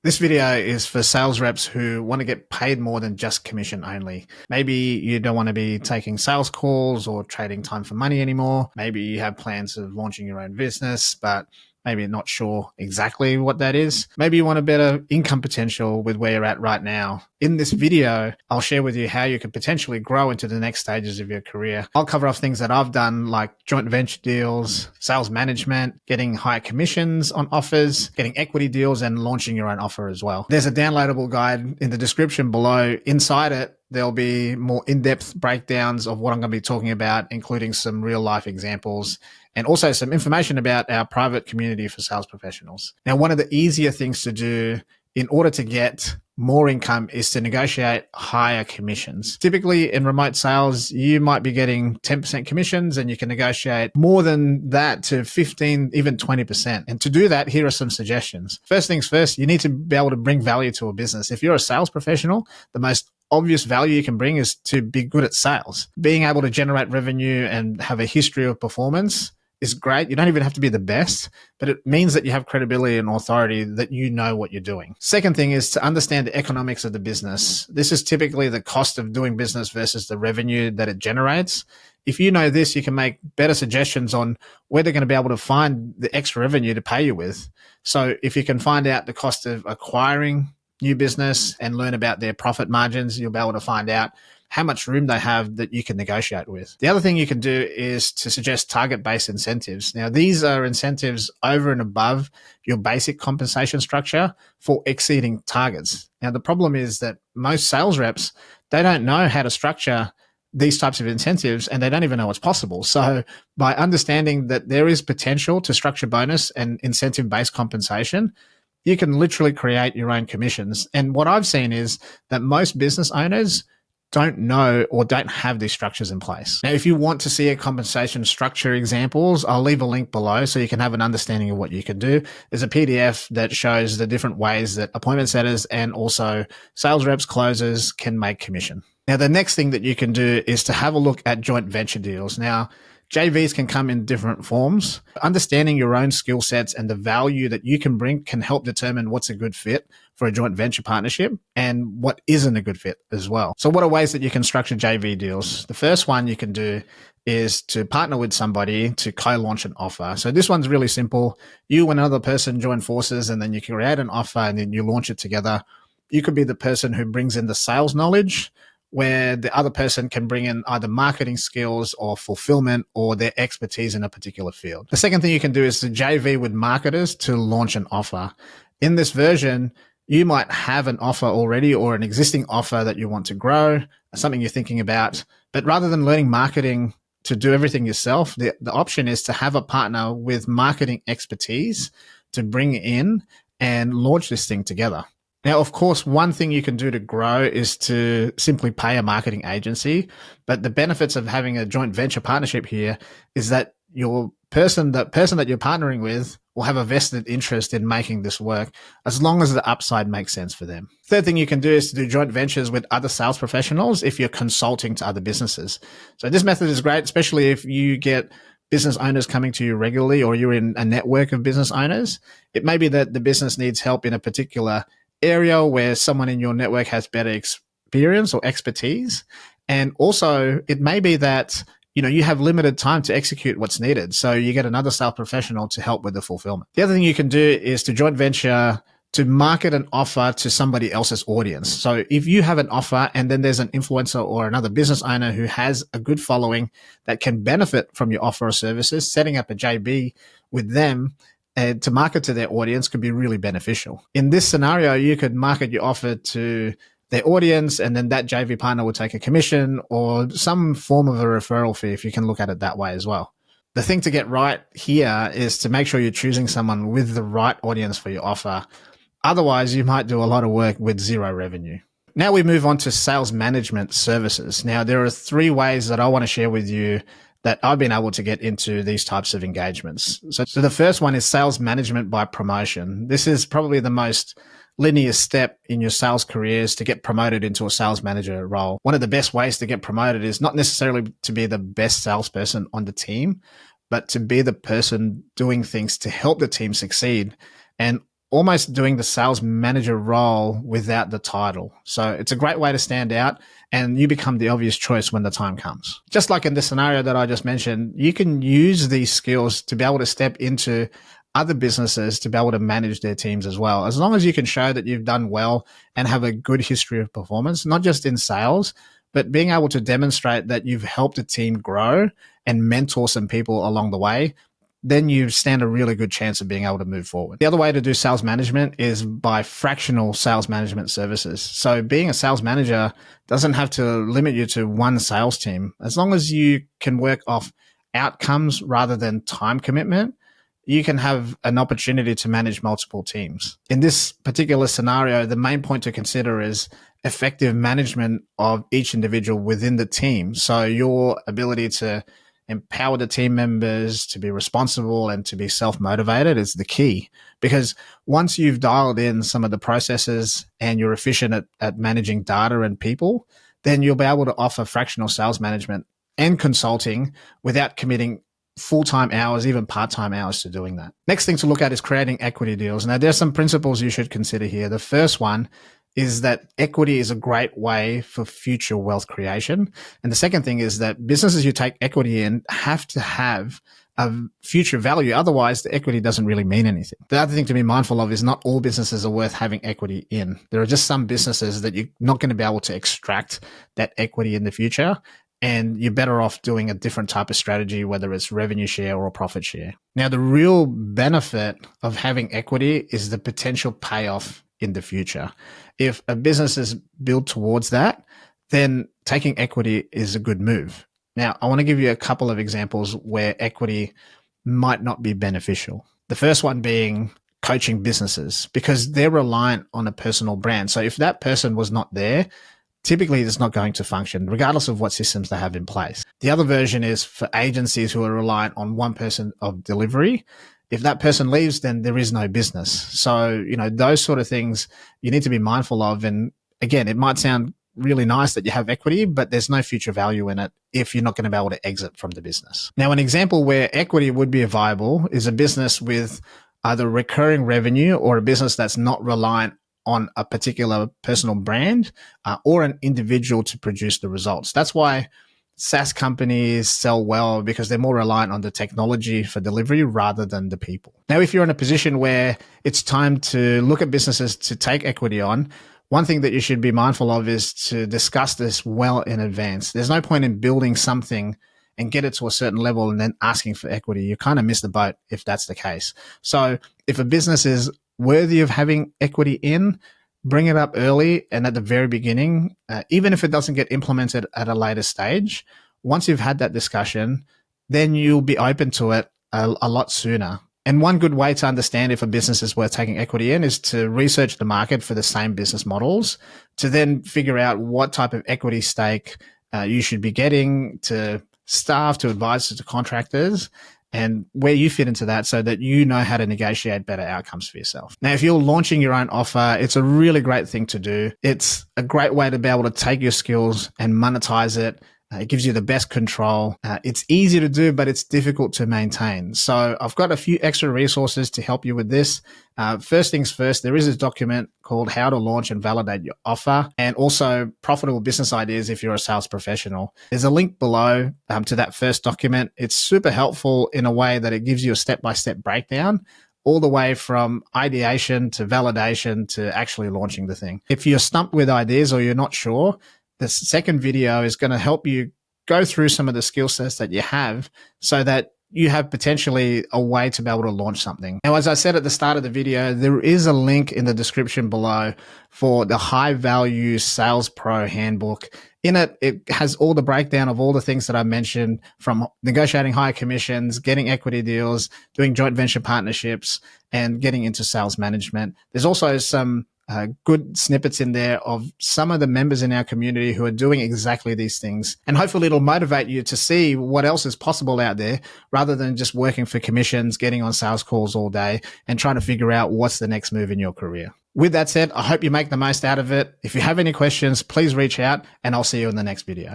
This video is for sales reps who want to get paid more than just commission only. Maybe you don't want to be taking sales calls or trading time for money anymore. Maybe you have plans of launching your own business, but maybe you're not sure exactly what that is. Maybe you want a better income potential with where you're at right now. In this video, I'll share with you how you can potentially grow into the next stages of your career. I'll cover off things that I've done like joint venture deals, sales management, getting higher commissions on offers, getting equity deals, and launching your own offer as well. There's a downloadable guide in the description below. Inside it, there'll be more in-depth breakdowns of what I'm going to be talking about, including some real-life examples and also some information about our private community for sales professionals. Now, one of the easier things to do in order to get more income is to negotiate higher commissions. Typically in remote sales, you might be getting 10% commissions and you can negotiate more than that to 15, even 20%. And to do that, here are some suggestions. First things first, you need to be able to bring value to a business. If you're a sales professional, the most obvious value you can bring is to be good at sales. Being able to generate revenue and have a history of performance is great. You don't even have to be the best, but it means that you have credibility and authority, that you know what you're doing. Second thing is to understand the economics of the business. This is typically the cost of doing business versus the revenue that it generates. If you know this, you can make better suggestions on where they're going to be able to find the extra revenue to pay you with. So if you can find out the cost of acquiring new business and learn about their profit margins, you'll be able to find out how much room they have that you can negotiate with. The other thing you can do is to suggest target-based incentives. Now, these are incentives over and above your basic compensation structure for exceeding targets. Now, the problem is that most sales reps, they don't know how to structure these types of incentives and they don't even know what's possible. So by understanding that there is potential to structure bonus and incentive-based compensation, you can literally create your own commissions. And what I've seen is that most business owners don't know or don't have these structures in place. Now, if you want to see a compensation structure examples, I'll leave a link below so you can have an understanding of what you can do. There's a PDF that shows the different ways that appointment setters and also sales reps, closers can make commission. Now, the next thing that you can do is to have a look at joint venture deals. Now, JVs can come in different forms. Understanding your own skill sets and the value that you can bring can help determine what's a good fit for a joint venture partnership and what isn't a good fit as well. So what are ways that you can structure JV deals? The first one you can do is to partner with somebody to co-launch an offer. So this one's really simple. You and another person join forces and then you create an offer and then you launch it together. You could be the person who brings in the sales knowledge, where the other person can bring in either marketing skills or fulfillment or their expertise in a particular field. The second thing you can do is to JV with marketers to launch an offer. In this version, you might have an offer already or an existing offer that you want to grow, something you're thinking about. But rather than learning marketing to do everything yourself, the option is to have a partner with marketing expertise to bring in and launch this thing together. Now, of course, one thing you can do to grow is to simply pay a marketing agency. But the benefits of having a joint venture partnership here is that the person that you're partnering with will have a vested interest in making this work as long as the upside makes sense for them. Third thing you can do is to do joint ventures with other sales professionals if you're consulting to other businesses. So this method is great, especially if you get business owners coming to you regularly or you're in a network of business owners. It may be that the business needs help in a particular area where someone in your network has better experience or expertise. And also it may be that, you have limited time to execute what's needed. So you get another sales professional to help with the fulfillment. The other thing you can do is to joint venture to market an offer to somebody else's audience. So if you have an offer and then there's an influencer or another business owner who has a good following that can benefit from your offer or services, setting up a JB with them to market to their audience could be really beneficial. In this scenario, you could market your offer to their audience and then that JV partner will take a commission or some form of a referral fee if you can look at it that way as well. The thing to get right here is to make sure you're choosing someone with the right audience for your offer. Otherwise, you might do a lot of work with zero revenue. Now we move on to sales management services. Now, there are 3 ways that I want to share with you that I've been able to get into these types of engagements. So the first one is sales management by promotion. This is probably the most linear step in your sales careers to get promoted into a sales manager role. One of the best ways to get promoted is not necessarily to be the best salesperson on the team, but to be the person doing things to help the team succeed. And almost doing the sales manager role without the title. So it's a great way to stand out, and you become the obvious choice when the time comes. Just like in the scenario that I just mentioned, you can use these skills to be able to step into other businesses to be able to manage their teams as well. As long as you can show that you've done well and have a good history of performance, not just in sales, but being able to demonstrate that you've helped a team grow and mentor some people along the way, then you stand a really good chance of being able to move forward. The other way to do sales management is by fractional sales management services. So being a sales manager doesn't have to limit you to one sales team. As long as you can work off outcomes rather than time commitment, you can have an opportunity to manage multiple teams. In this particular scenario, the main point to consider is effective management of each individual within the team. So your ability to empower the team members to be responsible and to be self-motivated is the key. Because once you've dialed in some of the processes and you're efficient at managing data and people, then you'll be able to offer fractional sales management and consulting without committing full-time hours, even part-time hours to doing that. Next thing to look at is creating equity deals. Now, there's some principles you should consider here. The first one is that equity is a great way for future wealth creation. And the second thing is that businesses you take equity in have to have a future value. Otherwise, the equity doesn't really mean anything. The other thing to be mindful of is not all businesses are worth having equity in. There are just some businesses that you're not going to be able to extract that equity in the future. And you're better off doing a different type of strategy, whether it's revenue share or profit share. Now, the real benefit of having equity is the potential payoff in the future. If a business is built towards that, then taking equity is a good move. Now, I want to give you a couple of examples where equity might not be beneficial. The first one being coaching businesses, because they're reliant on a personal brand. So if that person was not there, typically it's not going to function, regardless of what systems they have in place. The other version is for agencies who are reliant on one person of delivery. If that person leaves, then there is no business. So, those sort of things you need to be mindful of. And again, it might sound really nice that you have equity, but there's no future value in it if you're not going to be able to exit from the business. Now, an example where equity would be viable is a business with either recurring revenue or a business that's not reliant on a particular personal brand or an individual to produce the results. That's why SaaS companies sell well, because they're more reliant on the technology for delivery rather than the people. Now, if you're in a position where it's time to look at businesses to take equity on, one thing that you should be mindful of is to discuss this well in advance. There's no point in building something and get it to a certain level and then asking for equity. You kind of miss the boat if that's the case. So if a business is worthy of having equity in, bring it up early and at the very beginning, even if it doesn't get implemented at a later stage. Once you've had that discussion, then you'll be open to it a lot sooner. And one good way to understand if a business is worth taking equity in is to research the market for the same business models, to then figure out what type of equity stake you should be getting to staff, to advisors, to contractors, and where you fit into that so that you know how to negotiate better outcomes for yourself. Now, if you're launching your own offer, it's a really great thing to do. It's a great way to be able to take your skills and monetize it. It gives you the best control. It's easy to do, but it's difficult to maintain. So I've got a few extra resources to help you with this. First things first, there is this document called How to Launch and Validate Your Offer, and also Profitable Business Ideas if you're a sales professional. There's a link below to that first document. It's super helpful in a way that it gives you a step-by-step breakdown all the way from ideation to validation to actually launching the thing. If you're stumped with ideas or you're not sure, the second video is going to help you go through some of the skill sets that you have so that you have potentially a way to be able to launch something. Now, as I said at the start of the video, there is a link in the description below for the High Value Sales Pro Handbook. In it, it has all the breakdown of all the things that I mentioned, from negotiating higher commissions, getting equity deals, doing joint venture partnerships, and getting into sales management. There's also some good snippets in there of some of the members in our community who are doing exactly these things. And hopefully it'll motivate you to see what else is possible out there rather than just working for commissions, getting on sales calls all day and trying to figure out what's the next move in your career. With that said, I hope you make the most out of it. If you have any questions, please reach out and I'll see you in the next video.